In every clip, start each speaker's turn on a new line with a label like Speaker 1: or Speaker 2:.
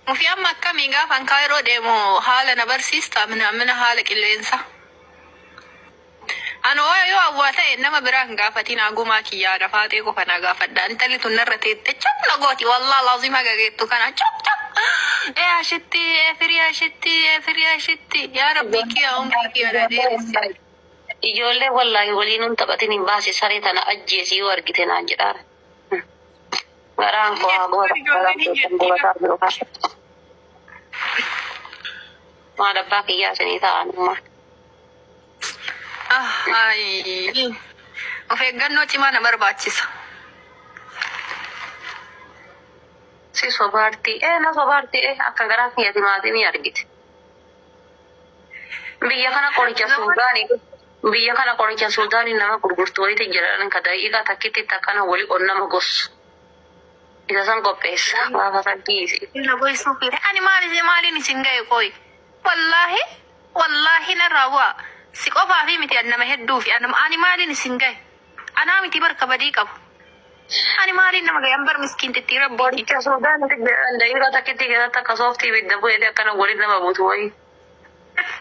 Speaker 1: وفي أما كم يقاف عن كايرو ديمو حالة نبرسيستا من حالك اللي ينسى أنا يو أبواتي إنما براك قافتين أقوما كي يا رفاتي كفنا قافت أنت اللي تنرتي تشم لغوتي والله لازم أقاقيتو كان شم يا شتي يا فري يا شتي يا فري يا شتي يا ربي كي يا أمي كي يا ديري
Speaker 2: ijoollee wallaahi waliin hun taphatin hin baase saree tana ajjeesii yoo argite naan jedhaan. Garaan koo haa gootaa jiru kan. Maal abbaa kiyyaa isinii ta'anummaa.
Speaker 1: Of eeggannoo cimaa na barbaachisa.
Speaker 2: Si sobaartii na sobaartii akka garaa kiyyaati maatii ni argite. Biyya kana qoricha Suudaanii biyya kana qoricha Suudaanii nama gurgurtu wayiiti jedhan ka daqiiqaa takkitti takkana wali onnama gosu. Isa san qopheessa gaafa saggiisi.
Speaker 1: Ani maaliin isin ga'e qoy? Wallaahi narraa bu'a. Si qofaa fi miti nama hedduu fi ani maaliin isin ga'e? Anaa miti barka badii qabu. Ani maaliin nama ga'e ambar miskiintitti rabbii.
Speaker 2: Qoricha Suudaanii daqiiqaa takkitti keessatti akka sooftii bidda bu'eeti akkana wali nama buutu wayii.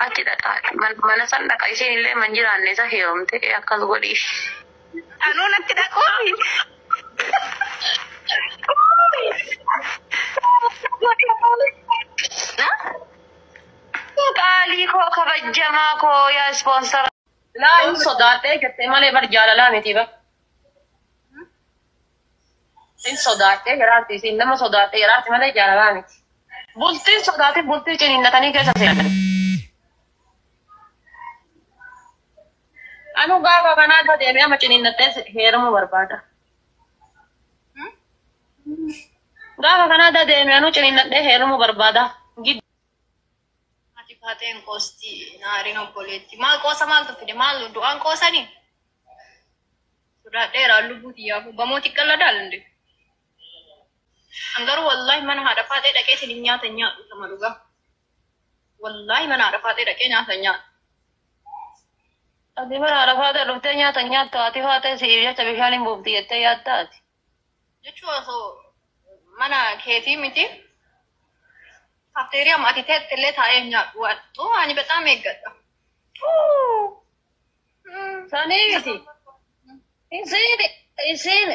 Speaker 2: Achi dhaqaa mana san dhaqa isheen illee man jiraanne isa heerumte akkas godhi.
Speaker 1: Anuun atti dhaquu.
Speaker 2: Qaalii koo kabajamaa koo yaa ispoonsara. Laa hin sodaadhee jettee malee bar jaalalaa miti ba. Hin sodaadhee jiraatti isin nama sodaadhee jiraatti malee jaalalaa miti. Bultiin sodaatee bultii ciniinnatanii keessa seenan. Anu gaafa kanaa irra deemee ama ciniinnattee heerumuu barbaada. Gaafa kanaa irra deemee anu ciniinnattee heerumuu barbaada.
Speaker 1: Ati faateen qoostii naariin obboleetti. Maal qoosa maaltu fide? Maal du'aan qoosanii? Sodaadheeraa lubbuu xiyyaafuu bamooti qalladaalinde. Angaruu wallaahi mana haadha faatee dhaqee isin nyaata nyaatu sama dhugaa. Wallaahi mana haadha faatee dhaqee nyaata nyaatu.
Speaker 2: Ati mana haadha faatee dhuftee nyaata nyaattu ati faatee siif jecha bishaan hin buufti jettee yaaddaati.
Speaker 1: Jechuun osoo mana keetii miti. Kafteeriyaa ati teetti illee taa'ee nyaadhu. Ani bexaam eeggadha.
Speaker 2: Sanii miti. Isin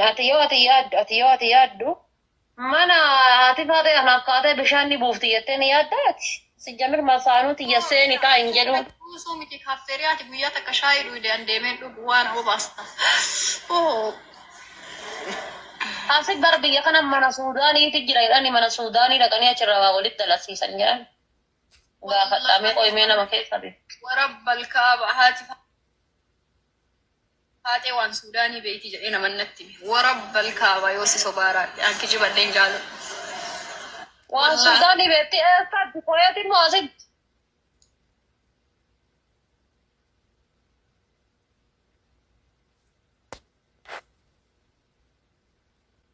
Speaker 2: ati yoo ati yaaddu mana ati faatee kan akkaatee bishaan ni buufti jettee ni yaaddaati. Sijjamir masaanuuti yasseeni kaa hin jedhu.
Speaker 1: Kuusuu miti kafteeriyaati guyyaa takka shaayii dhuydee an deemee dhugu waan obaasta.
Speaker 2: Asik bara biyya kana mana Suudaaniiti jira jedhani mana Suudaanii dhaqanii achirraa waa walitti dalasiisan jedhan. Gaafadhamee qoyimee nama keessa beeku.
Speaker 1: Warabbal kaaba haatee waan Suudaanii beeyti jedhee namannatti warabbal kaaba yoo si sobaaraadhe anki jibadheen jaalu.
Speaker 2: Waan Suudaanii beetti eessaatti qoyeetiin moo asitti?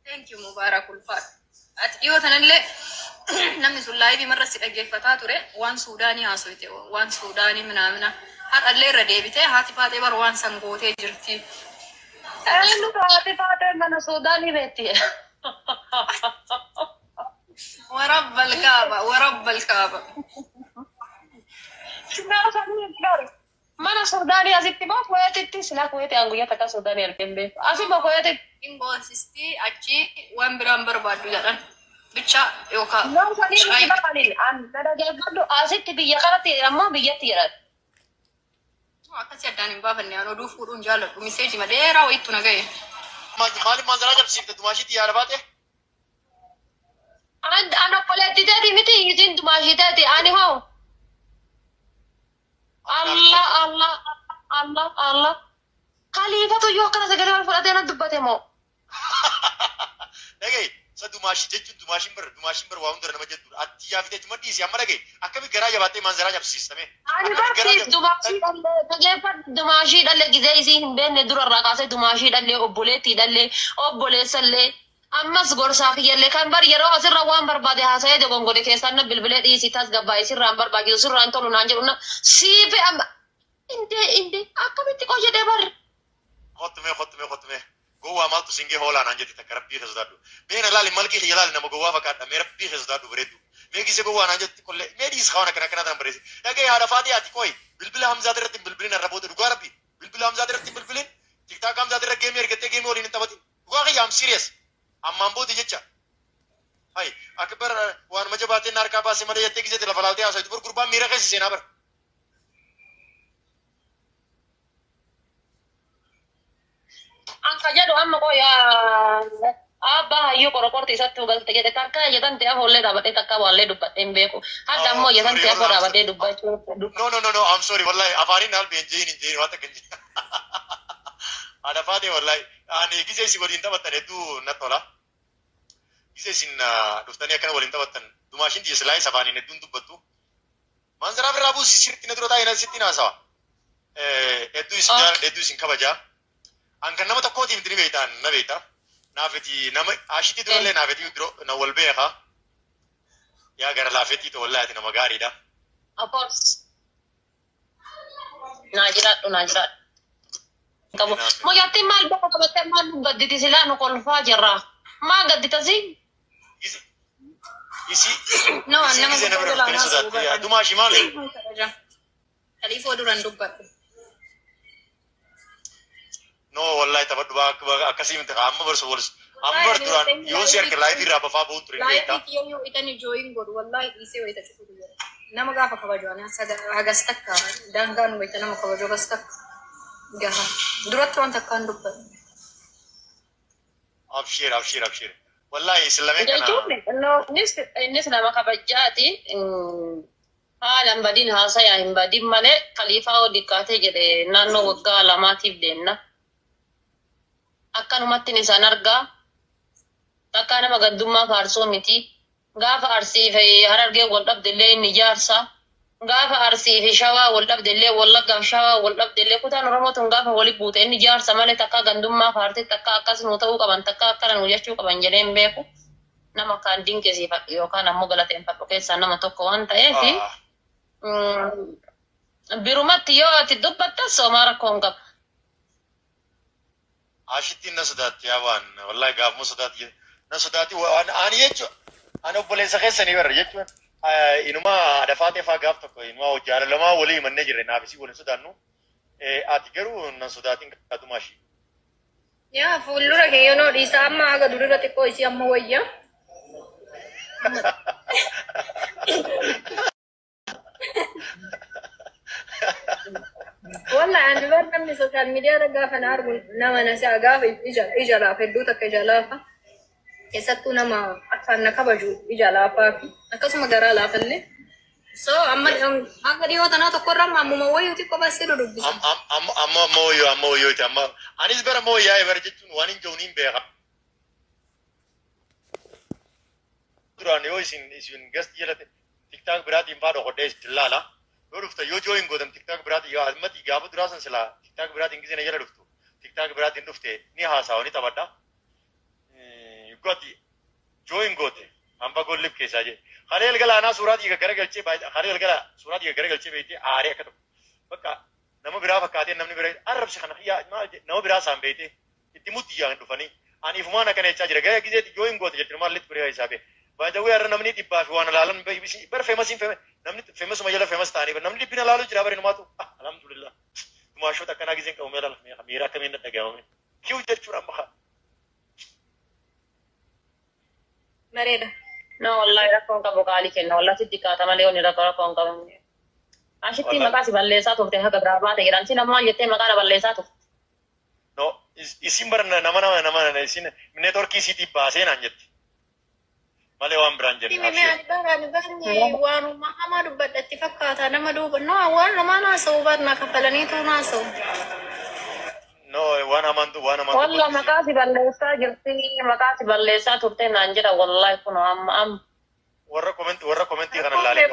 Speaker 1: Thank you Mubarak ulfaadha. Ati dhiyoo tanallee namni sun laayivii marra si dhaggeeffataa ture waan Suudaanii haasofte waan Suudaanii minaamina har'allee irra deebitee haati faatee bara waan san gootee jirti.
Speaker 2: Eenyu haati faatee mana Suudaanii beetti?
Speaker 1: Warabbal kaaba.
Speaker 2: Mana Suudaanii asitti moo Kuweetitti sila Kuweeti an guyyaa takka Suudaanii argeen beeku. Asuma Kuweetitti.
Speaker 1: Imboosistii achi waan biraan barbaaddu jedhan bicha yookaan.
Speaker 2: Namoonni babal'in an dhaggeeffadhu asitti biyya kanatti ammoo biyyatti jedhan.
Speaker 1: Akkasii addaan hin baafanne an oduu fuudhuun jaalladhu miseeji madeeraa wayittu na ga'e.
Speaker 3: Maaliif manzaraa jabsiifte dumaashiitti yaada baate?
Speaker 2: An obboleetti teeti miti isin dumaashii teeti ani hoo. Allah. Khaliifatu yoo akkana sagalee wal fudhatee na dubbate moo?
Speaker 3: Dhagaye sa dumaashii jechuun dumaashiin bir waa hundara nama jettuudha. Ati yaafitee cuma dhiisi amma dhagaye akkami garaa jabaatee manzaraa jabsiistame.
Speaker 2: Ani barsiis dumaashii dhallee dhageeffadhu dumaashii dhallee gizee isii hin beekne durarraa kaasee dumaashii dhallee obboleettii dhallee obboleessallee ammas gorsaa kiyyallee kan bar yeroo asirra waan barbaade haasa'ee dogongode keessaan na bilbilee dhiisii tasgabbaa'ee sirraan barbaachisu sirraan tolu naan jedhu na siife amma indee akkamitti qoyyadee barre.
Speaker 3: Khottume. gowwaa maaltu singee hoolaan aan jette takka rabbii keessadaadhu meena laali malkii kiyya laali nama gowwaa fakkaadha mee rabbii keessadaadhu bareeddu mee gisee gowwaa naan jette kollee mee dhiis kawan akkana akkana tan bareesse dhagee haadha faatii ati qoy bilbila hamzaati irratti bilbilin irra booda dhugaa rabbi bilbila hamzaati irratti bilbilin tiktaak hamzaati irra geemii ergattee geemii waliin hin taphatin dhugaa kiyya am serious ammaan booda jecha hay akbar waan maja baateen harkaa baasee malee jettee gisee lafa laaltee haasawti gurgurbaan miira keessa seenaa bara
Speaker 2: Anka jedhu amma koo abbaa hayyuu qorqortii isatti hubalte jedhe takka jedhante afoollee dhaabatee takka waallee dubbadhee hin beeku. Hadda ammoo jedhante afoo dhaabatee dubbachuu.
Speaker 3: No, I'm sorry. Wallahi, afaanin haal beenjeen hin jeen waan takka hin jeen. Haadha faatee wallahi. Ani gisee isin waliin taphattan hedduu na tola. Gisee isin dhuftanii akkana waliin taphattan dumaashin tiyya silaa isa afaaniin hedduun dubbattu. Manzaraaf irraa buusi sirriitti na dura taa'ee sitti naasawa. Hedduu isin jaalladha, hedduu isin kabajaa. An kan nama tokkootiif itti ni beektaan na beektaa. Naafeti nama ashitii durallee naafeti na wal beekaa. Yaa gara laafetii ta'u wallahi ati nama gaariidha.
Speaker 2: Of course. Naa jiraadhu. Qabu. Moyyattiin maal bakka qabattee maal gadditi silaa nu kolfaa jirra. Maa gadditasi?
Speaker 1: No, nama
Speaker 3: gurguddaa Dumaashi maali?
Speaker 1: Kaliifoo duran dubbadhu.
Speaker 3: No, wallahi taphadhu akkasii miti amma barsu walis. Amma bar duraan yoo si harka laayifii irraa bafaa bu'uun ture beektaa.
Speaker 1: Laayifii yoo itani jooyin godhu wallahi dhiisee wayita cufutu jira. Nama gaafa kabaju hagas takka daangaan wayita nama kabaju hagas takka gaha. Duratti waan takkaan dubbadhu.
Speaker 3: Abshir. Wallahi islamee kana.
Speaker 2: Innis nama kabajaati. Haalan badin haasayaa hin badin malee kaliifaa ol dhiqqaatee jedhe naannoo waggaa lamaatiif deemna. Akkanumatti isaan argaa. Takkaa nama gaddummaa faarsoo miti. Gaafa arsii fi harargee wal dhabdellee inni ijaarsa. Gaafa arsii fi shawaa wal dhabdellee wallaggaaf shawaa wal dhabdellee kutaan oromootuun gaafa wali buute inni ijaarsa malee takkaa gandummaa faartee takkaa akkas nuu ta'uu qaban takkaa akkana nuu jechuu qaban jedhee hin beeku. Nama kaan dinqisiifadhu yookaan ammoo galateeffadhu keessaa nama tokko waan ta'eef. Birumatti yoo ati dubbattas somaa rakkoo hin qabu.
Speaker 3: Ashittiin na sodaatti yaa waan wallahi gaafuma sodaatti na sodaatti ani jechuudha. Ani obboleessa keessanii barra jechuudha. Inuma haadha faatee faa gaaf tokko inuma jaalalamaa walii himannee jirre naafisii waliin sodaannu. Ati garuu na sodaatiin kaatumaa ishii.
Speaker 1: Yaa fuuldura keeyyoo noo dhiisaa amma haga durirra xiqqoo isii amma wayyaa. Wallahi ani bar namni social media irra gaafa na argu nama nasaa gaafa ija laafa hedduu takka ija laafa keessattuu nama afaan na kabaju ija laafaa fi akkasuma garaa laafallee so amma akka dhiyoo tanaa tokko irra ammuma wayyuuti qobaasee dudubbisa.
Speaker 3: Amma wayyuuti amma anis bara wayyaa bara jechuun waan hin jiru niin beeka. Duraan yoo isin gasti jalate tiktaak biraatiin faa dhokodhee isin laala. Yoo dhufta yoo jooyin gootan tiktaak biraatiin yoo ammatti gaafa duraasan silaa tiktaak biraatiin gisee jala dhuftu tiktaak biraatiin dhufte ni haasawa ni taphadha. Goti jooyin goote hamba gollif keessaa jee. Hareel gala anaa suuraatii gaggara galchee hareel gala suuraatii gaggara galchee beekte aaree akka tokko. Bakka nama biraa fakkaatee namni biraa arrabsi kana nama biraa isaan beekte itti mutti ijaan dhufanii aniifumaan akkana jechaa jira gaya gizeeti jooyin goote jechuun maallitti biraa isaa beekte. Baay'ee har'a namni dhibbaa fi waan ilaalan bara feemasiin namni feemasuma jala feemas ta'anii namni dhibbina ilaaluu jira bari numaatu alhamdulillah tumaashoota akkanaa giseen qabu miira akkamiin dhagahame kiu jechuudha amma
Speaker 1: Bareeda.
Speaker 2: No wallahi rakkoon qabu qaalii kenna wallahi sitti kaata malee onni rakkoon qabu. Ashitti maqaa si balleessaa turte haga biraa baate jedhan si namaan jettee maqaa na balleessaa turte.
Speaker 3: No isin bara nama isin neetworkii siitii baasee naan jetti. Malee waan biraan jenna.
Speaker 1: Ani waanuma hamaa dubbadhatti fakkaata nama duuba no waan nama naasa'u barna kafalaniitu naasa'u.
Speaker 3: No waan hamaan
Speaker 2: Wallah maqaa si balleessaa jirti maqaa si balleessaa turte naan jedha wallahi kun amma.
Speaker 3: Warra komentii kana laalee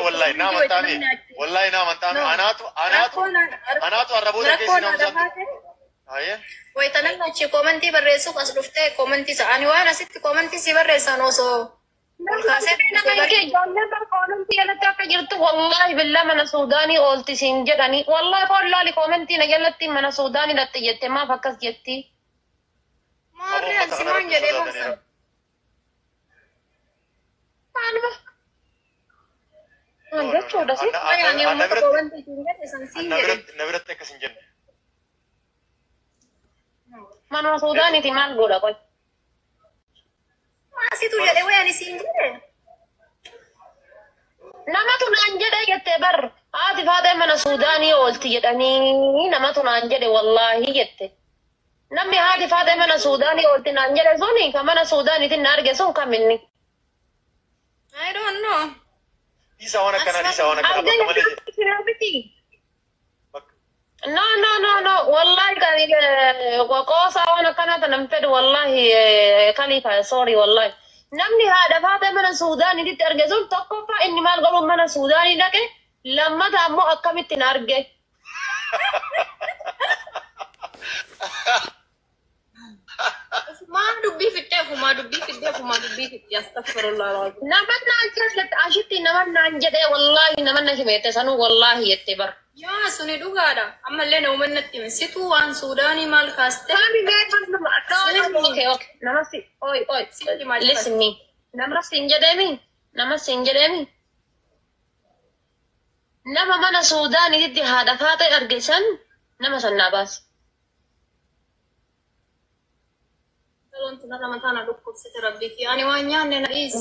Speaker 3: wallahi nama taami wallahi nama taami anaatu arraboota keessi nama taami. Ayya.
Speaker 1: Wayitanan achi komentii barreessuuf as dhuftee komentii sa'anii waan asitti komentii si barreessan osoo.
Speaker 2: Komentii jalatti akka jirtu wallahi billaa mana Suudaanii oolti siin jedhanii wallahi foon laali komentii na jalatti mana Suudaanii dhatte jette maaf akkas jetti.
Speaker 1: Maarree ansi maan jedhee baasan.
Speaker 2: Maaluma? Jechuudha si.
Speaker 1: Wayaanii uummata bobanti ittiin jedhe san siin jedhe.
Speaker 3: Na biratti akkas hin jenne.
Speaker 2: Manuma Suudaaniiti maal godha qoy?
Speaker 1: Maasitu jedhe wayaanii siin jedhe.
Speaker 2: Namatu naan jedhe jettee bar haati faatee mana Suudaanii oolti jedhanii namatu naan jedhe wallaahi jette. Namni haati faatee mana Suudaanii oolti naan jedhe suni kan mana Suudaaniitiin na arge sun kam inni?
Speaker 1: I don't know.
Speaker 3: Isa waan akkana bakka malee jedhe.
Speaker 2: No. Wallahi qoosaa waan akkanaa tan fedhu wallahi Khalifa sorry wallahi. Namni haadha faatee mana Suudaaniitti arge sun tokkoffaa inni maal godhu mana Suudaanii dhaqe lammata ammoo akkamitti na arge.
Speaker 1: Maa dubbii fiddee astaghfirullah.
Speaker 2: Naman naan jedhe ashitti naman naan jedhe wallahi naman na himete sanuu wallahi jette bar.
Speaker 1: Yaa suni dhugaadha. Ammallee na uummanatti hime. Situu waan Suudaanii maal kaaste?
Speaker 2: Okay. Namasti oi. Listen me. Namasti hin jedheemi. Nama mana Suudaaniitti haadha faatee arge san nama sannaa baase.
Speaker 1: Wanti nama mataan dhukkubsite rabbiiti. Ani waan nyaanne na dhiisi.